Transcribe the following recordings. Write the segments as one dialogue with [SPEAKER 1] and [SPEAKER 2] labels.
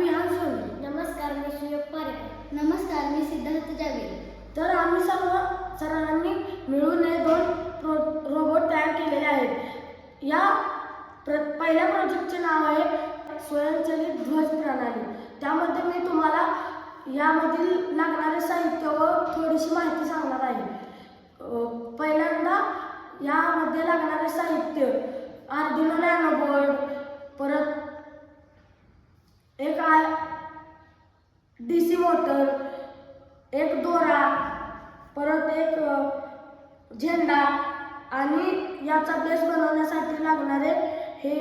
[SPEAKER 1] Vihaan Sony.
[SPEAKER 2] नमस्कार, मी सुयोग पारेकर.
[SPEAKER 3] नमस्कार, मी सिद्धार्थ जावे.
[SPEAKER 1] तर आम्ही सर्व सरांनी मिळून हे 2 रोबोट तयार केलेले आहेत. या पहिल्या प्रोजेक्टचे नाव आहे स्वयंचलित ध्वज प्रणाली. त्यामध्ये मी तुम्हाला यामधील लागणारे साहित्य व थोडीशी माहिती सांगणार आहे. पहिल्यांदा यामध्ये लागणारे साहित्य आर्डिनो नॅनो बोर्ड, परत एक DC मोटर, एक दोरा, परत एक झेंडा आणि याचा बेस बनवण्यासाठी लागणारे हे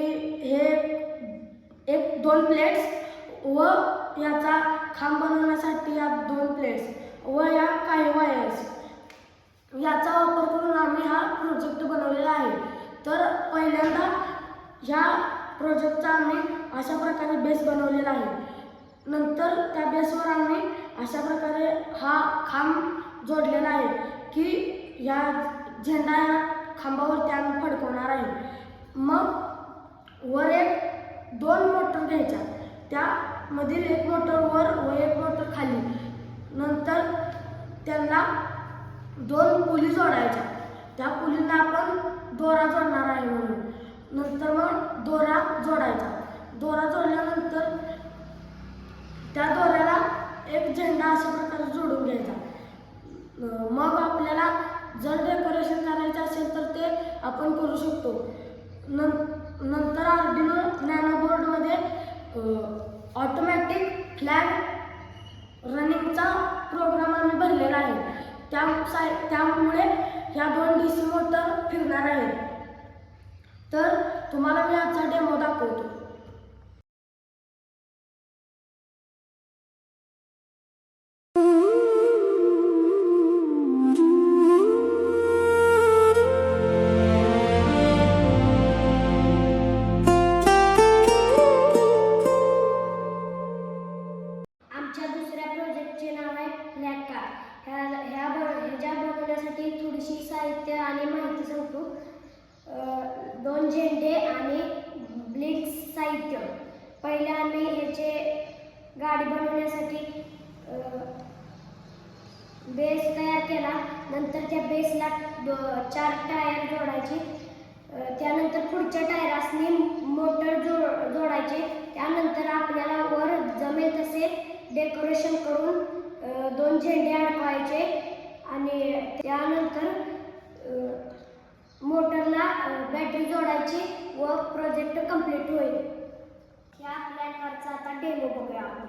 [SPEAKER 1] 2 प्लेट्स व याचा खांब बनवण्यासाठी या 2 प्लेट्स व या काही वायर्स याचा वापर करून आम्ही हा प्रोजेक्ट बनवलेला आहे. तर पहिल्यांदा ह्या प्रोजेक्टचा आम्ही अशा प्रकारे बेस बनवलेला आहे. नंतर त्या बेसवर आम्ही अशा प्रकारे हा खांब जोडलेला आहे की या झेंडा या खांबावरती आम्ही फडकवणार आहे. मग वर 2 मोटर घ्यायच्या, त्यामधील एक मोटर वर व एक मोटर खाली. नंतर त्यांना 2 पुली जोडायच्या. त्या पुलींना आपण दोरा जोडणार आहे म्हणून. नंतर मग दोरा जोडायचा. दोरा जोडल्यानंतर त्या दोऱ्याला एक झेंडा अशा प्रकारे जोडून घ्यायचा. मग आपल्याला जर डेकोरेशन करायचं असेल तर ते आपण करू शकतो. नंतर आर्डिनो नॅनो बोर्डमध्ये ऑटोमॅटिक फ्लॅग रनिंगचा प्रोग्राम आम्ही भरलेला आहे. त्यामुळे ह्या 2 DC मोटर फिरणार आहेत. तर तुम्हाला मी आजचा डेमो दाखवतो.
[SPEAKER 2] आमच्या दुसऱ्या प्रोजेक्टचे नाव आहे फ्लॅग कार. ह्या बनवण्यासाठी थोडीशी साहित्य आणि माहिती सांगतो. 2 झेंडे आणि ब्लिक्स साहित्य. पहिले आम्ही ह्याचे गाडी बनवण्यासाठी बेस तयार केला. नंतर त्या बेसला 4 टायर जोडायचे. त्यानंतर पुढच्या टायरासनी मोटर जोडायचे. त्यानंतर आपल्याला वर जमेल तसे डेकोरेशन करून 2 झेंडे अडकवायचे आणि त्यानंतर मोटरला बॅटरी जोडायची व प्रोजेक्ट कंप्लीट होईल. या फ्लॅग कारचा आता डेमो बघूया आपण.